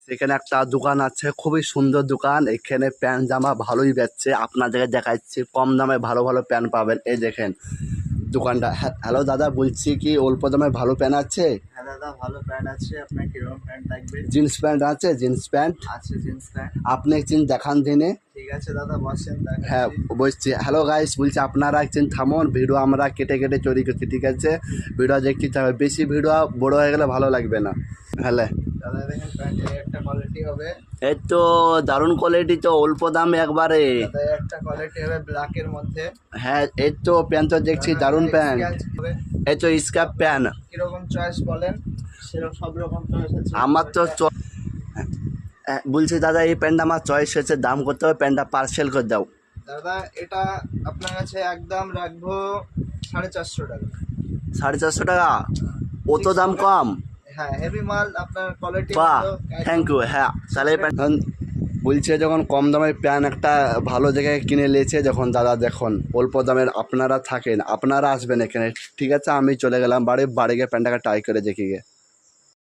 সেখানে একটা দোকান আছে, খুবই সুন্দর দোকান। এখানে প্যান্ট জামা ভালোই বেচছে, আপনাদেরকে দেখাচ্ছি কম দামে ভালো ভালো প্যান্ট পাবেন। এই দেখেন দোকানটা। হ্যালো দাদা, বলছি কি অল্প দামে ভালো প্যান্ট আছে? হ্যাঁ দাদা, ভালো প্যান্ট আছে। আপনার কিরকম প্যান্ট লাগবে? জিন্স প্যান্ট আছে? জিন্স প্যান্ট আছে জিন্স প্যান্ট। আপনি একদিন দেখান দিনে। ঠিক আছে দাদা, বসেন হ্যাঁ দেখাচ্ছি। বলছি, হ্যালো গাইস, বলছি আপনারা একদিন থামুন, ভিডিও আমরা কেটে কেটে চুরি করছি, ঠিক আছে? ভিডিও দেখতে হবে, বেশি ভিডিও বড় হয়ে গেলে ভালো লাগবে না। হ্যালো দাদা দেখেন, প্যান্টের একটা কোয়ালিটি হবে। এই তো দারুণ কোয়ালিটি, তো অল্প দামে একবারে। দাদা একটা কোয়ালিটি হবে ব্ল্যাকের মধ্যে। হ্যাঁ এই তো প্যান্ট তো দেখছি, দারুণ প্যান্ট। স্ক্যাচ হবে। এই তো স্কার্ফ প্যান্ট। কিরকম চয়েস বলেন, সেরকম সব রকম চয়েস আছে আমার তো বলছি দাদা, এই প্যান্টটা আমার চয়েস হয়েছে, দাম করতে হবে, প্যান্টটা পার্সেল করে দাও। দাদা এটা আপনার কাছে একদম রাখবো 450 টাকা। 450 টাকা? অত দাম কম? হ্যাঁ, হেভি মাল, আপনার কোয়ালিটি বাহ, ভালো। Thank you. হ্যাঁ তাহলে এই প্যান্ট বলছে, যখন কম দামের প্যান্ট একটা ভালো জায়গায় কিনে নিয়েছে, যখন দাদা দেখুন অল্প দামের আপনারা থাকেন, আপনারা আসবেন এখানে, ঠিক আছে? আমি চলে গেলাম বাড়ি গিয়ে প্যান্টটাকে ট্রাই করে দেখি গে।